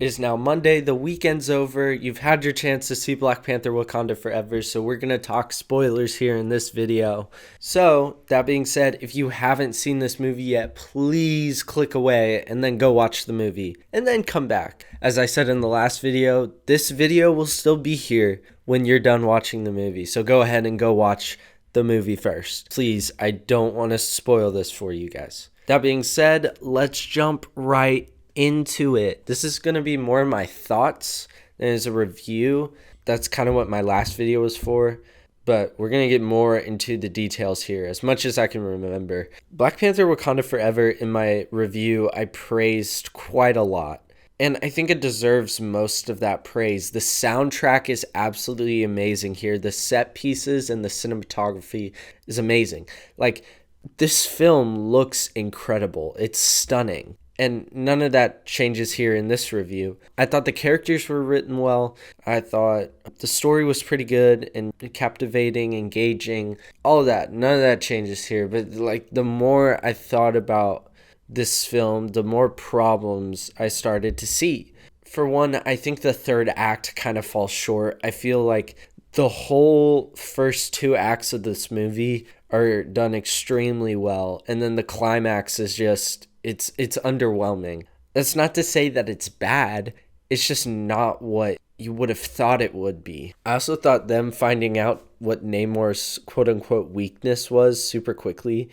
It is now Monday, the weekend's over, you've had your chance to see Black Panther Wakanda Forever, so we're going to talk spoilers here in this video. So, that being said, if you haven't seen this movie yet, please click away and then go watch the movie, and then come back. As I said in the last video, this video will still be here when you're done watching the movie, so go ahead and go watch the movie first. Please, I don't want to spoil this for you guys. That being said, let's jump right into it. This is going to be more my thoughts than as a review. That's kind of what my last video was for, but we're going to get more into the details here as much as I can remember. Black Panther Wakanda Forever, in my review, I praised quite a lot, and I think it deserves most of that praise. The soundtrack is absolutely amazing here. The set pieces and the cinematography is amazing. Like, this film looks incredible. It's stunning. And none of that changes here in this review. I thought the characters were written well. I thought the story was pretty good and captivating, engaging, all of that. None of that changes here. But like, the more I thought about this film, the more problems I started to see. For one, I think the third act kind of falls short. I feel like the whole first two acts of this movie are done extremely well. And then the climax is just... It's underwhelming. That's not to say that it's bad. It's just not what you would have thought it would be. I also thought them finding out what Namor's quote-unquote weakness was super quickly.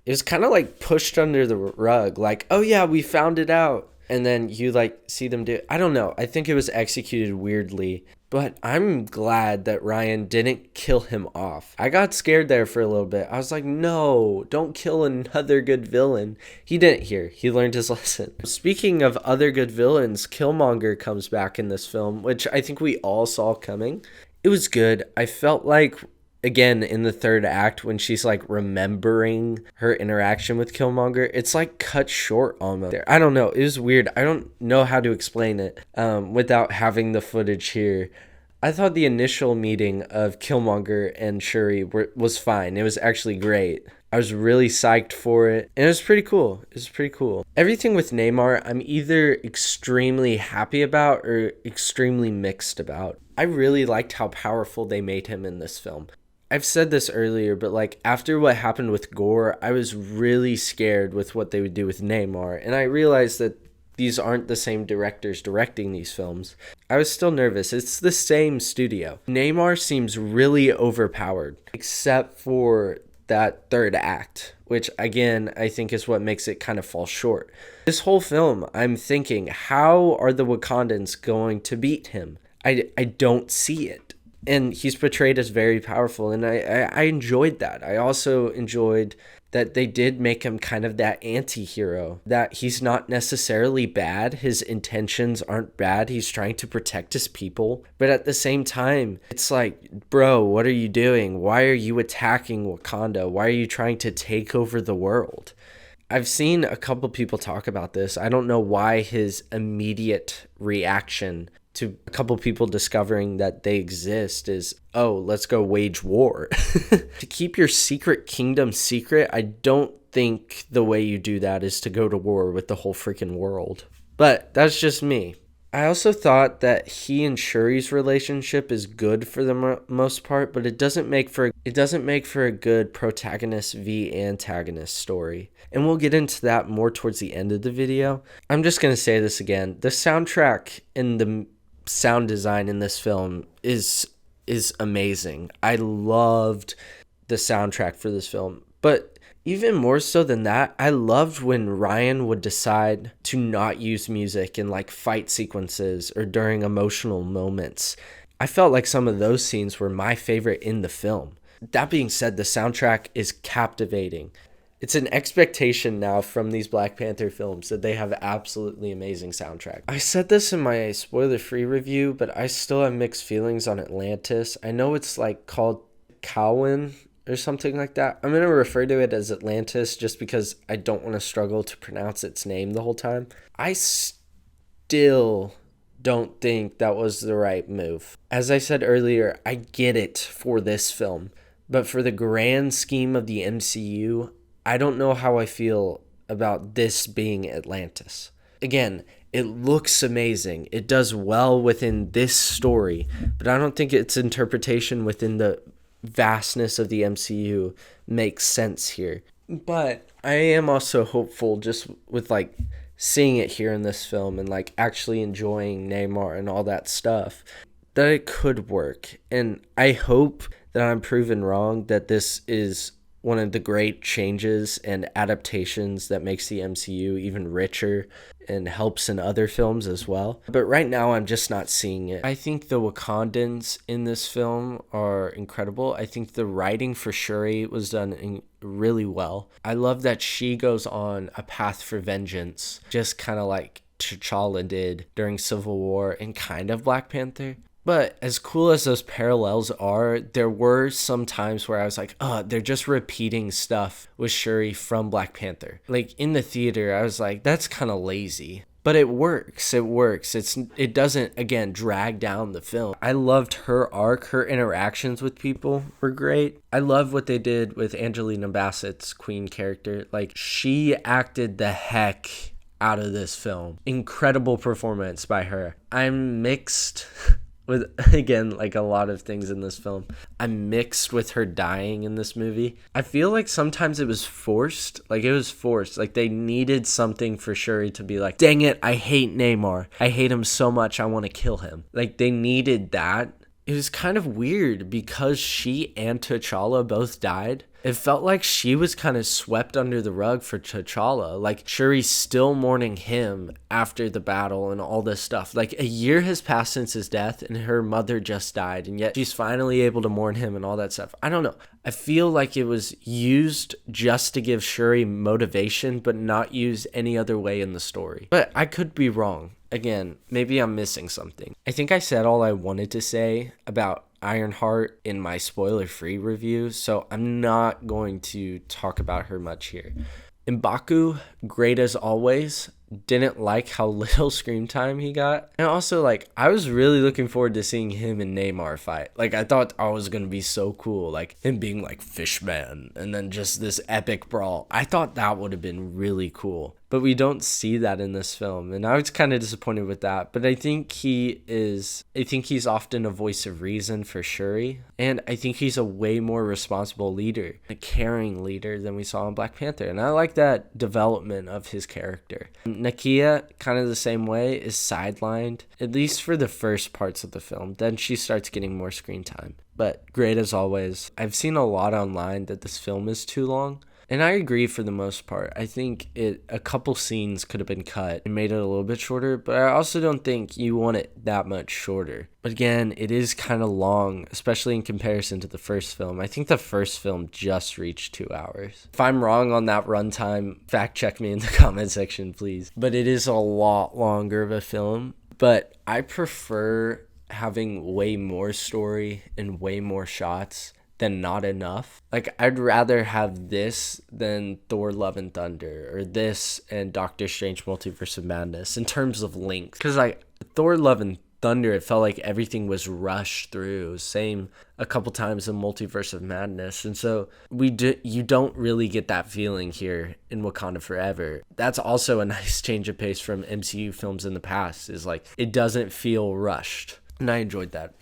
It was kind of like pushed under the rug. Like, oh yeah, we found it out. And then you like see them do it. I don't know. I think it was executed weirdly. But I'm glad that Ryan didn't kill him off. I got scared there for a little bit. I was like, no, don't kill another good villain. He didn't here. He learned his lesson. Speaking of other good villains, Killmonger comes back in this film, which I think we all saw coming. It was good. I felt like, again, in the third act, when she's like remembering her interaction with Killmonger, it's like cut short almost. I don't know. It was weird. I don't know how to explain it without having the footage here. I thought the initial meeting of Killmonger and Shuri was fine. It was actually great. I was really psyched for it, and it was pretty cool. Everything with Namor, I'm either extremely happy about or extremely mixed about. I really liked how powerful they made him in this film. I've said this earlier, but like, after what happened with Gore, I was really scared with what they would do with Namor, and I realized that these aren't the same directors directing these films. I was still nervous. It's the same studio. Namor seems really overpowered, except for that third act, which again, I think is what makes it kind of fall short. This whole film, I'm thinking, how are the Wakandans going to beat him? I don't see it. And he's portrayed as very powerful, and I enjoyed that. I also enjoyed that they did make him kind of that anti-hero, that he's not necessarily bad. His intentions aren't bad. He's trying to protect his people. But at the same time, it's like, bro, what are you doing? Why are you attacking Wakanda? Why are you trying to take over the world? I've seen a couple people talk about this. I don't know why his immediate reaction to a couple people discovering that they exist is, oh, let's go wage war. To keep your secret kingdom secret, I don't think the way you do that is to go to war with the whole freaking world. But that's just me. I also thought that he and Shuri's relationship is good for the most part, but it doesn't make for a good protagonist v antagonist story. And we'll get into that more towards the end of the video. I'm just going to say this again. The soundtrack and the sound design in this film is amazing. I loved the soundtrack for this film. But even more so than that, I loved when Ryan would decide to not use music in like fight sequences or during emotional moments. I felt like some of those scenes were my favorite in the film. That being said, the soundtrack is captivating. It's an expectation now from these Black Panther films that they have absolutely amazing soundtrack. I said this in my spoiler-free review, but I still have mixed feelings on Atlantis. I know it's like called Cowan or something like that. I'm going to refer to it as Atlantis just because I don't want to struggle to pronounce its name the whole time. I still don't think that was the right move. As I said earlier, I get it for this film, but for the grand scheme of the MCU, I don't know how I feel about this being Atlantis. Again, It looks amazing. It does well within this story, but I don't think its interpretation within the vastness of the MCU makes sense here. But I am also hopeful just with like seeing it here in this film and like actually enjoying Neymar and all that stuff that it could work. And I hope that I'm proven wrong, that this is one of the great changes and adaptations that makes the MCU even richer and helps in other films as well. But right now, I'm just not seeing it. I think the Wakandans in this film are incredible. I think the writing for Shuri was done really well. I love that she goes on a path for vengeance, just kind of like T'Challa did during Civil War and kind of Black Panther. But as cool as those parallels are, there were some times where I was like, oh, they're just repeating stuff with Shuri from Black Panther. Like in the theater, I was like, that's kind of lazy. But it works. It works. It doesn't, again, drag down the film. I loved her arc. Her interactions with people were great. I love what they did with Angelina Bassett's Queen character. Like, she acted the heck out of this film. Incredible performance by her. I'm mixed with, again, like a lot of things in this film. I'm mixed with her dying in this movie. I feel like sometimes it was forced. Like, it was forced. Like, they needed something for Shuri to be like, dang it, I hate Neymar. I hate him so much, I want to kill him. Like, they needed that. It was kind of weird because she and T'Challa both died. It felt like she was kind of swept under the rug for T'Challa. Like, Shuri's still mourning him after the battle and all this stuff. Like, a year has passed since his death and her mother just died, and yet she's finally able to mourn him and all that stuff. I don't know. I feel like it was used just to give Shuri motivation, but not used any other way in the story. But I could be wrong. Again, maybe I'm missing something. I think I said all I wanted to say about Ironheart in my spoiler-free review, so I'm not going to talk about her much here. M'Baku, great as always. Didn't like how little screen time he got. And also, like, I was really looking forward to seeing him and Neymar fight. Like, I thought I was going to be so cool. Like, him being like Fishman and then just this epic brawl. I thought that would have been really cool. But we don't see that in this film. And I was kind of disappointed with that. But I think he's often a voice of reason for Shuri. And I think he's a way more responsible leader, a caring leader than we saw in Black Panther. And I like that development of his character. Nakia, kind of the same way, is sidelined, at least for the first parts of the film. Then she starts getting more screen time. But great as always. I've seen a lot online that this film is too long. And I agree for the most part. I think a couple scenes could have been cut and made it a little bit shorter, but I also don't think you want it that much shorter. But again, it is kind of long, especially in comparison to the first film. I think the first film just reached 2 hours. If I'm wrong on that runtime, fact check me in the comment section, please. But it is a lot longer of a film. But I prefer having way more story and way more shots than not enough. Like, I'd rather have this than Thor Love and Thunder or this and Doctor Strange Multiverse of Madness in terms of length. Because like Thor Love and Thunder, it felt like everything was rushed through. Same a couple times in Multiverse of Madness. And so you don't really get that feeling here in Wakanda Forever. That's also a nice change of pace from MCU films in the past, is like it doesn't feel rushed. And I enjoyed that.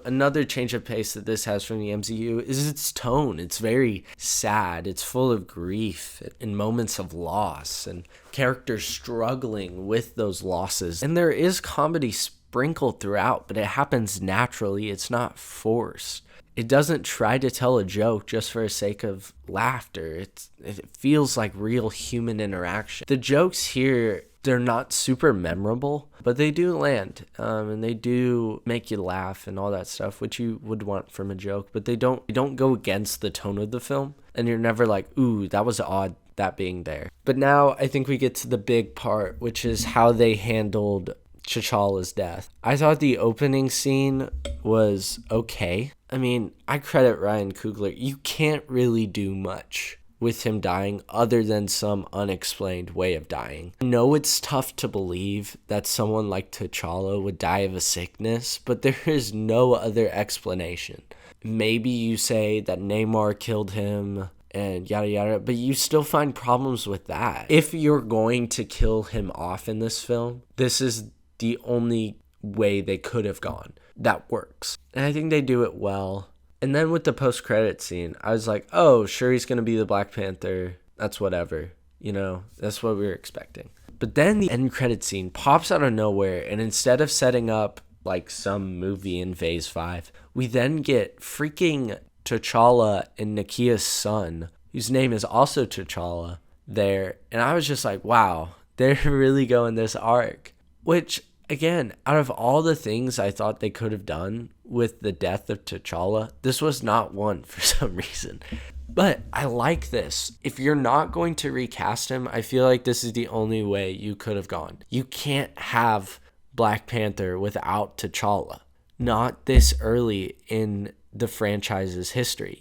Another change of pace that this has from the MCU is its tone. It's very sad. It's full of grief and moments of loss and characters struggling with those losses. And there is comedy sprinkled throughout, but it happens naturally. It's not forced. It doesn't try to tell a joke just for the sake of laughter. It feels like real human interaction. The jokes here, they're not super memorable, but they do land, and they do make you laugh and all that stuff, which you would want from a joke, but they don't go against the tone of the film, and you're never like, ooh, that was odd, that being there. But now I think we get to the big part, which is how they handled T'Challa's death. I thought the opening scene was okay. I mean, I credit Ryan Coogler. You can't really do much with him dying other than some unexplained way of dying. I know it's tough to believe that someone like T'Challa would die of a sickness, but there is no other explanation. Maybe you say that Neymar killed him and yada yada, but you still find problems with that. If you're going to kill him off in this film, this is the only way they could have gone that works. And I think they do it well. And then with the post-credit scene, I was like, oh, sure, he's going to be the Black Panther. That's whatever. That's what we were expecting. But then the end credit scene pops out of nowhere, and instead of setting up like some movie in Phase 5, we then get freaking T'Challa and Nakia's son, whose name is also T'Challa, there. And I was just like, wow, they're really going this arc. Which, again, out of all the things I thought they could have done with the death of T'Challa, this was not one for some reason. But I like this. If you're not going to recast him, I feel like this is the only way you could have gone. You can't have Black Panther without T'Challa. Not this early in the franchise's history,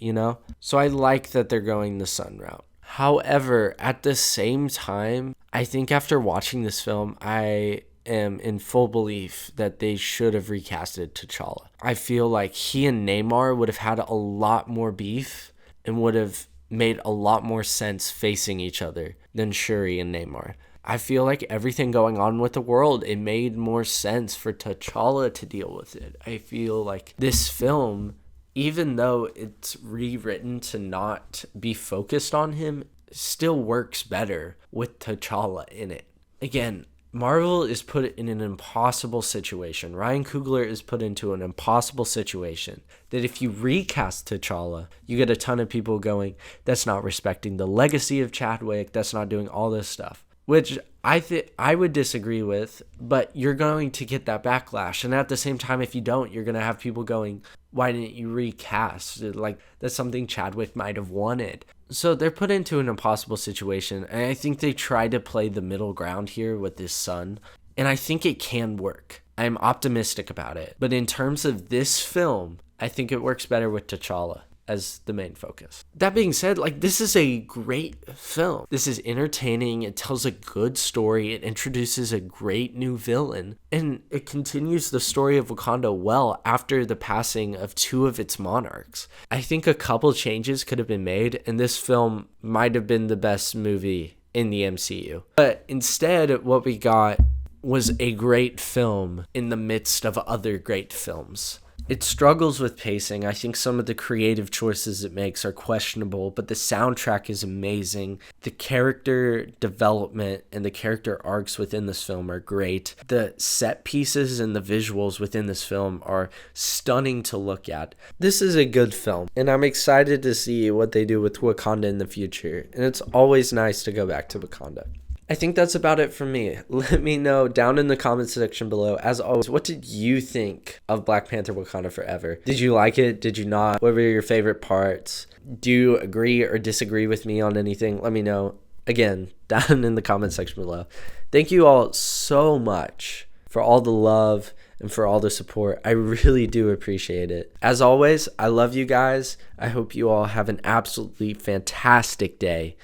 So I like that they're going the son route. However, at the same time, I think after watching this film, I am in full belief that they should have recasted T'Challa. I feel like he and Namor would have had a lot more beef and would have made a lot more sense facing each other than Shuri and Namor. I feel like everything going on with the world, it made more sense for T'Challa to deal with it. I feel like this film, even though it's rewritten to not be focused on him, still works better with T'Challa in it. Again, Marvel is put in an impossible situation. Ryan Coogler is put into an impossible situation that if you recast T'Challa, you get a ton of people going, that's not respecting the legacy of Chadwick, that's not doing all this stuff, which I would disagree with, but you're going to get that backlash. And at the same time, if you don't, you're going to have people going, why didn't you recast? Like, that's something Chadwick might have wanted. So they're put into an impossible situation, and I think they try to play the middle ground here with his son, and I think it can work. I'm optimistic about it. But in terms of this film, I think it works better with T'Challa as the main focus. That being said, this is a great film. This is entertaining. It tells a good story. It introduces a great new villain. And it continues the story of Wakanda well after the passing of two of its monarchs. I think a couple changes could have been made, and this film might have been the best movie in the MCU. But instead, what we got was a great film in the midst of other great films. It struggles with pacing. I think some of the creative choices it makes are questionable, but the soundtrack is amazing. The character development and the character arcs within this film are great. The set pieces and the visuals within this film are stunning to look at. This is a good film, and I'm excited to see what they do with Wakanda in the future. And it's always nice to go back to Wakanda. I think that's about it for me. Let me know down in the comments section below. As always, what did you think of Black Panther Wakanda Forever? Did you like it? Did you not? What were your favorite parts? Do you agree or disagree with me on anything? Let me know, again, down in the comment section below. Thank you all so much for all the love and for all the support. I really do appreciate it. As always, I love you guys. I hope you all have an absolutely fantastic day.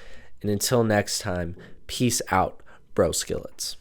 And until next time, peace out, bro skillets.